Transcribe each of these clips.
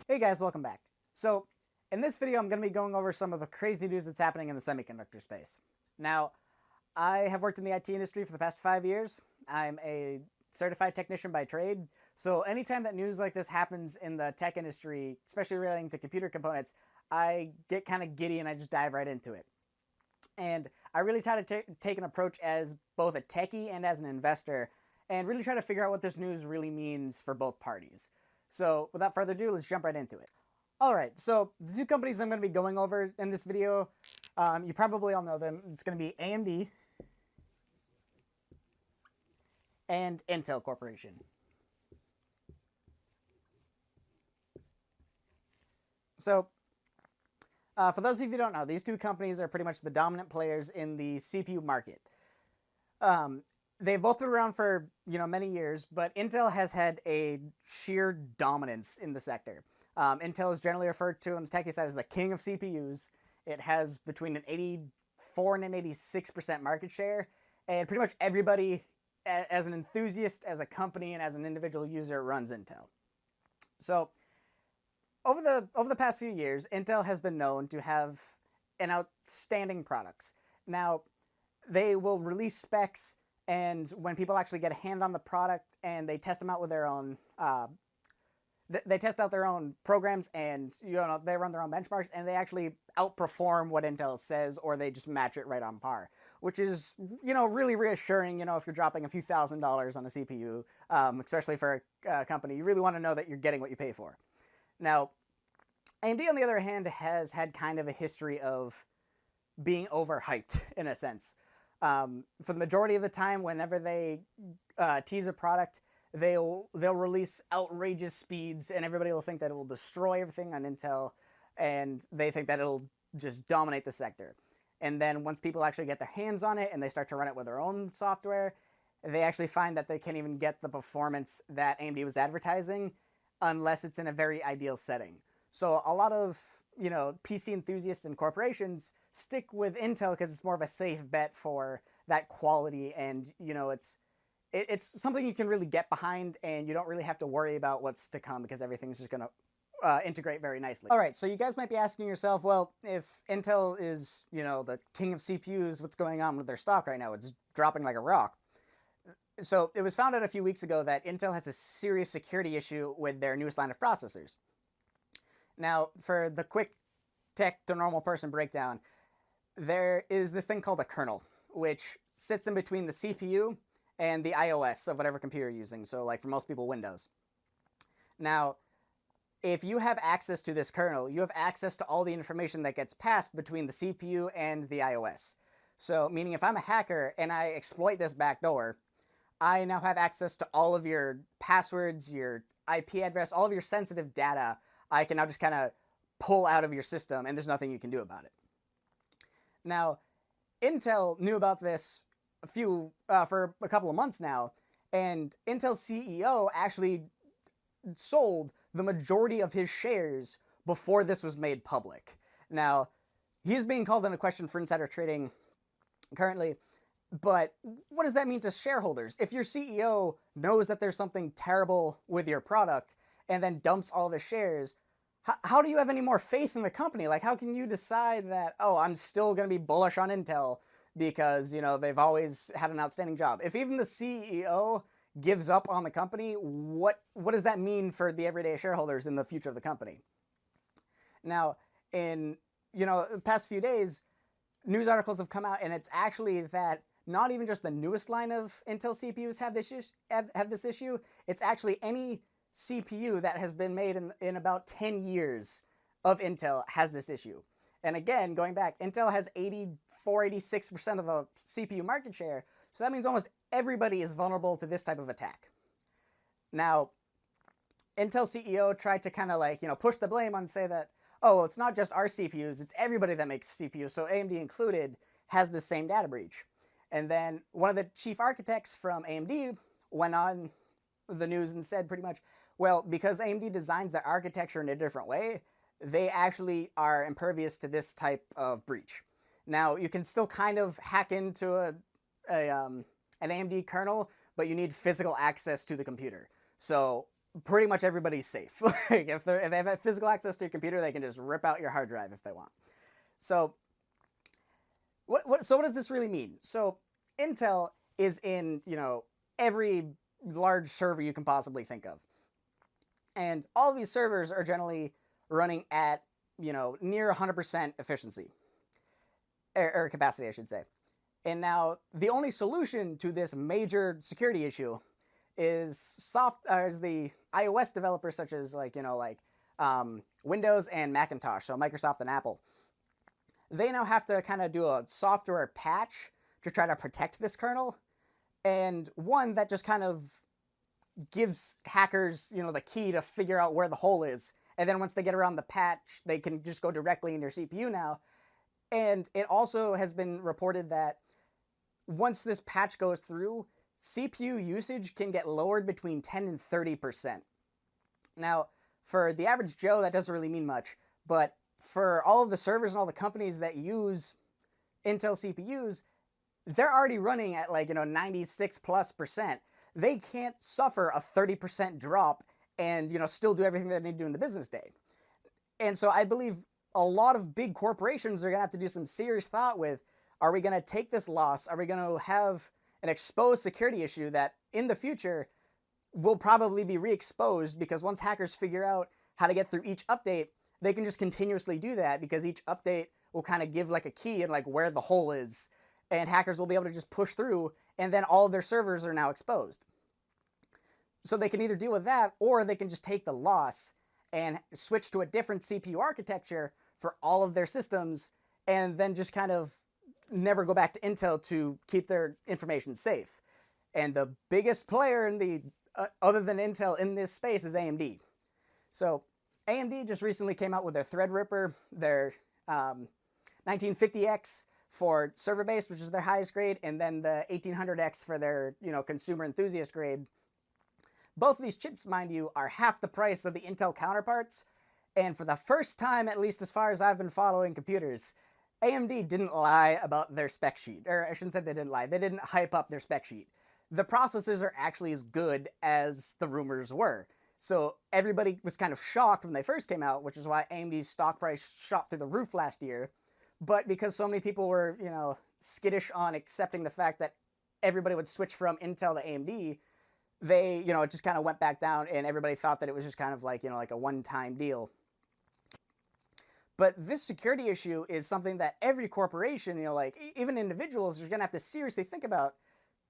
Hey guys, welcome back. So, in this video I'm going to be going over some of the crazy news that's happening in the semiconductor space. Now, I have worked in the IT industry for the past 5 years. I'm a certified technician by trade. So anytime that news like this happens in the tech industry, especially relating to computer components, I get kind of giddy and I just dive right into it. And I really try to take an approach as both a techie and as an investor and really try to figure out what this news really means for both parties. So without further ado, let's jump right into it. Alright, so the two companies I'm going to be going over in this video, you probably all know them. It's going to be AMD and Intel Corporation. So, for those of you who don't know, these two companies are pretty much the dominant players in the CPU market. They've both been around for many years, but Intel has had a sheer dominance in the sector. Intel is generally referred to on the techie side as the king of CPUs. It has between an 84 and an 86% market share, and pretty much everybody, as an enthusiast, as a company, and as an individual user, runs Intel. So, over the past few years, Intel has been known to have an outstanding products. Now, they will release specs, and when people actually get a hand on the product and they test them out with their own, they test out their own programs, and they run their own benchmarks, and they actually outperform what Intel says, or they just match it right on par, which is really reassuring. If you're dropping a few $1,000s on a CPU, especially for a company, you really want to know that you're getting what you pay for. Now, AMD, on the other hand, has had kind of a history of being overhyped, in a sense. For the majority of the time, whenever they tease a product, they'll release outrageous speeds, and everybody will think that it will destroy everything on Intel, and they think that it'll just dominate the sector. And then once people actually get their hands on it and they start to run it with their own software, they actually find that they can't even get the performance that AMD was advertising unless it's in a very ideal setting. So a lot of PC enthusiasts and corporations stick with Intel because it's more of a safe bet for that quality, and it's something you can really get behind, and you don't really have to worry about what's to come because everything's just going to integrate very nicely. All right, so you guys might be asking yourself, well, if Intel is the king of CPUs, what's going on with their stock right now? It's dropping like a rock. So it was found out a few weeks ago that Intel has a serious security issue with their newest line of processors. Now, for the quick tech to normal person breakdown, there is this thing called a kernel, which sits in between the CPU and the iOS of whatever computer you're using. So like for most people, Windows. Now, if you have access to this kernel, you have access to all the information that gets passed between the CPU and the iOS. So meaning if I'm a hacker and I exploit this backdoor, I now have access to all of your passwords, your IP address, all of your sensitive data. I can now just kind of pull out of your system, and there's nothing you can do about it. Now, Intel knew about this for a couple of months now, and Intel's CEO actually sold the majority of his shares before this was made public. Now, he's being called into question for insider trading currently, but what does that mean to shareholders? If your CEO knows that there's something terrible with your product and then dumps all of his shares, how do you have any more faith in the company? Like, how can you decide that, oh, I'm still going to be bullish on Intel because, they've always had an outstanding job? If even the CEO gives up on the company, what does that mean for the everyday shareholders in the future of the company? Now, in, the past few days, news articles have come out, and it's actually that not even just the newest line of Intel CPUs have this issue. It's actually any CPU that has been made in about 10 years of Intel has this issue. And again, going back, Intel has 84, 86% of the CPU market share, so that means almost everybody is vulnerable to this type of attack. Now, Intel CEO tried to kind of push the blame on, say that, oh, well, it's not just our CPUs, it's everybody that makes CPUs, so AMD included has the same data breach. And then one of the chief architects from AMD went on the news and said pretty much, well, because AMD designs their architecture in a different way, they actually are impervious to this type of breach. Now, you can still kind of hack into an AMD kernel, but you need physical access to the computer. So pretty much everybody's safe. Like if they have physical access to your computer, they can just rip out your hard drive if they want. So what does this really mean? So Intel is in, every large server you can possibly think of. And all of these servers are generally running at, near 100% efficiency. Or capacity, I should say. And now the only solution to this major security issue is the iOS developers such as Windows and Macintosh, so Microsoft and Apple. They now have to kind of do a software patch to try to protect this kernel, and one that just kind of gives hackers, the key to figure out where the hole is, and then once they get around the patch, they can just go directly in your CPU now. And it also has been reported that once this patch goes through, CPU usage can get lowered between 10 and 30%. Now, for the average Joe, that doesn't really mean much, but for all of the servers and all the companies that use Intel CPUs, they're already running at 96+%. They can't suffer a 30% drop and, still do everything that they need to do in the business day. And so I believe a lot of big corporations are going to have to do some serious thought with, are we going to take this loss? Are we going to have an exposed security issue that in the future will probably be re-exposed, because once hackers figure out how to get through each update, they can just continuously do that, because each update will kind of give a key and where the hole is, and hackers will be able to just push through, and then all of their servers are now exposed. So they can either deal with that, or they can just take the loss and switch to a different CPU architecture for all of their systems, and then just kind of never go back to Intel to keep their information safe. And the biggest player in the other than Intel in this space is AMD. So AMD just recently came out with their Threadripper, their 1950X for server-based, which is their highest grade, and then the 1800X for their consumer enthusiast grade. Both of these chips, mind you, are half the price of the Intel counterparts, and for the first time, at least as far as I've been following computers, AMD didn't lie about their spec sheet. Or I shouldn't say they didn't lie, they didn't hype up their spec sheet. The processors are actually as good as the rumors were. So everybody was kind of shocked when they first came out, which is why AMD's stock price shot through the roof last year. But because so many people were, skittish on accepting the fact that everybody would switch from Intel to AMD, they, it just kind of went back down, and everybody thought that it was just kind of like a one-time deal. But this security issue is something that every corporation, even individuals, are going to have to seriously think about.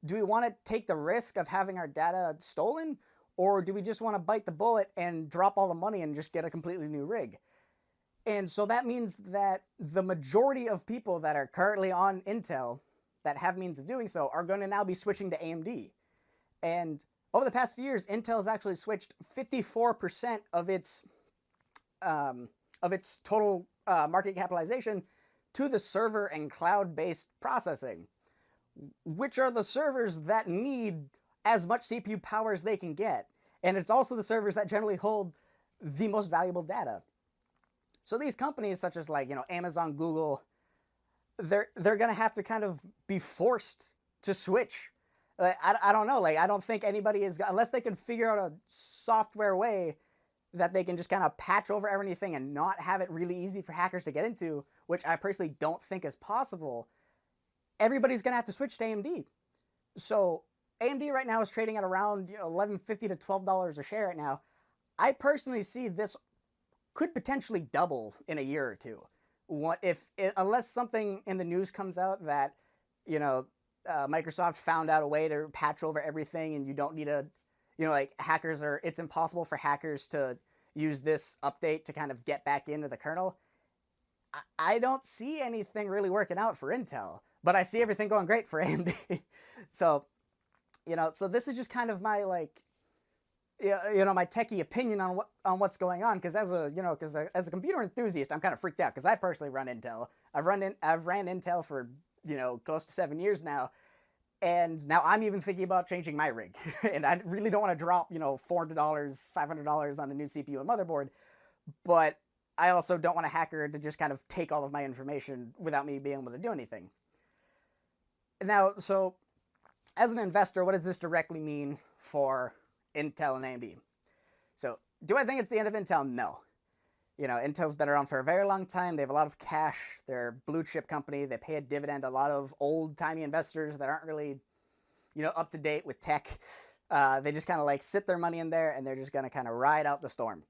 Do we want to take the risk of having our data stolen, or do we just want to bite the bullet and drop all the money and just get a completely new rig? And so that means that the majority of people that are currently on Intel that have means of doing so are going to now be switching to AMD. And over the past few years, Intel has actually switched 54% of its total market capitalization to the server and cloud-based processing, which are the servers that need as much CPU power as they can get. And it's also the servers that generally hold the most valuable data. So these companies such as Amazon, Google, they're going to have to kind of be forced to switch. I don't know. I don't think anybody is, unless they can figure out a software way that they can just kind of patch over everything and not have it really easy for hackers to get into, which I personally don't think is possible. Everybody's going to have to switch to AMD. So AMD right now is trading at around $11.50 to $12 a share right now. I personally see this could potentially double in a year or two. Unless something in the news comes out that, Microsoft found out a way to patch over everything and you don't need it's impossible for hackers to use this update to kind of get back into the kernel. I don't see anything really working out for Intel, but I see everything going great for AMD. So this is just kind of my my techie opinion on what's going on. Because as a computer enthusiast, I'm kind of freaked out because I personally run Intel. I've ran Intel for close to 7 years now, and now I'm even thinking about changing my rig. And I really don't want to drop $400, $500 on a new CPU and motherboard, but I also don't want a hacker to just kind of take all of my information without me being able to do anything. Now, so as an investor, what does this directly mean for Intel and AMD? So do I think it's the end of Intel? No. You know, Intel's been around for a very long time. They have a lot of cash. They're a blue chip company. They pay a dividend. A lot of old timey investors that aren't really, you know, up to date with tech. They just kind of like sit their money in there and they're just going to kind of ride out the storm.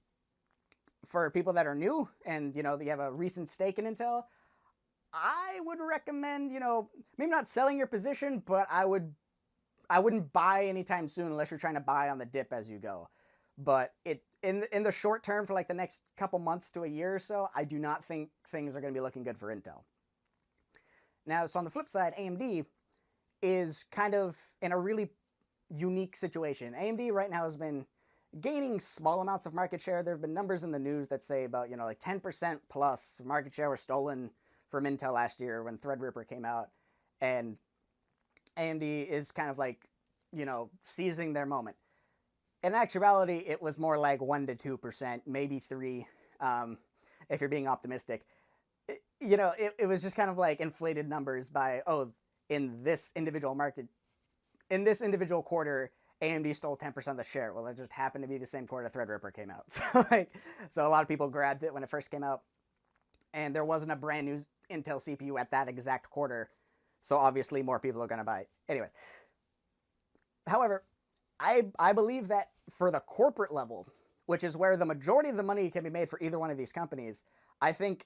For people that are new and, you know, they have a recent stake in Intel, I would recommend, you know, maybe not selling your position, but I wouldn't buy anytime soon unless you're trying to buy on the dip as you go. But in the short term, for like the next couple months to a year or so, I do not think things are going to be looking good for Intel. Now, so on the flip side, AMD is kind of in a really unique situation. AMD right now has been gaining small amounts of market share. There have been numbers in the news that say about, you know, like 10% plus market share was stolen from Intel last year when Threadripper came out. And AMD is kind of like, you know, seizing their moment. In actuality, it was more like 1 to 2%, maybe 3%, if you're being optimistic. You know, it was just kind of like inflated numbers by, oh, in this individual market, in this individual quarter, AMD stole 10% of the share. Well, it just happened to be the same quarter Threadripper came out. So a lot of people grabbed it when it first came out. And there wasn't a brand new Intel CPU at that exact quarter. So obviously more people are going to buy it. Anyways. However, I believe that for the corporate level, which is where the majority of the money can be made for either one of these companies, I think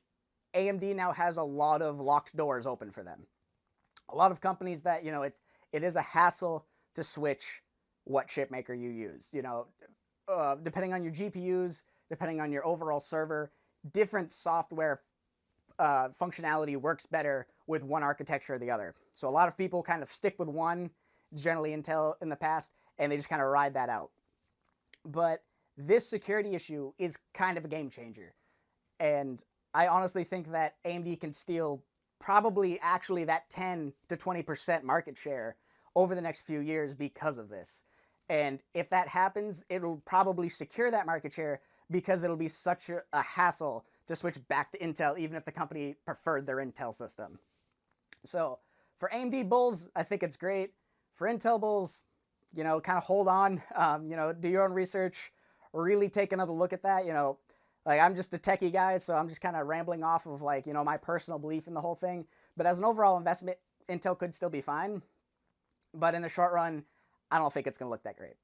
AMD now has a lot of locked doors open for them. A lot of companies that, you know, it is a hassle to switch what chip maker you use. You know, depending on your GPUs, depending on your overall server, different software functionality works better with one architecture or the other. So a lot of people kind of stick with one, generally Intel in the past, and they just kind of ride that out. But this security issue is kind of a game changer. And I honestly think that AMD can steal probably actually that 10 to 20% market share over the next few years because of this. And if that happens, it'll probably secure that market share because it'll be such a hassle to switch back to Intel, even if the company preferred their Intel system. So for AMD bulls, I think it's great. For Intel bulls, you know, kind of hold on, you know, do your own research, really take another look at that. You know, like I'm just a techie guy, so I'm just kind of rambling off of like, you know, my personal belief in the whole thing. But as an overall investment, Intel could still be fine. But in the short run, I don't think it's going to look that great.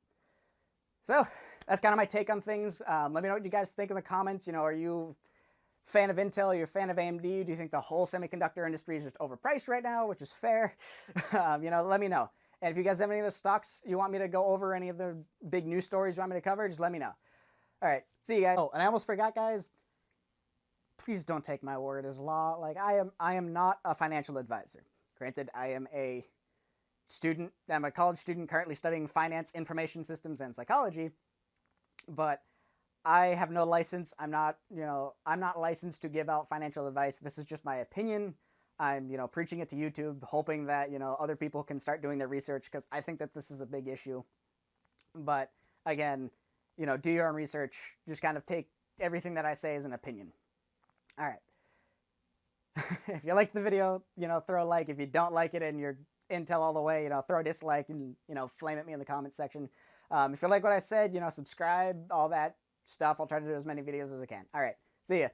So that's kind of my take on things. Let me know what you guys think in the comments. You know, are you a fan of Intel? Are you a fan of AMD? Do you think the whole semiconductor industry is just overpriced right now, which is fair? You know, let me know. And if you guys have any of the stocks you want me to go over, any of the big news stories you want me to cover, just let me know. All right, see you guys. Oh, and I almost forgot, guys. Please don't take my word as law. Like I am not a financial advisor. Granted, I am a student. I'm a college student currently studying finance, information systems, and psychology. But I have no license. I'm not licensed to give out financial advice. This is just my opinion. I'm, you know, preaching it to YouTube, hoping that, you know, other people can start doing their research because I think that this is a big issue. But again, you know, do your own research. Just kind of take everything that I say as an opinion. All right. If you liked the video, you know, throw a like. If you don't like it and you're Intel all the way, you know, throw a dislike and, you know, flame at me in the comment section. If you like what I said, you know, subscribe, all that stuff. I'll try to do as many videos as I can. All right. See ya.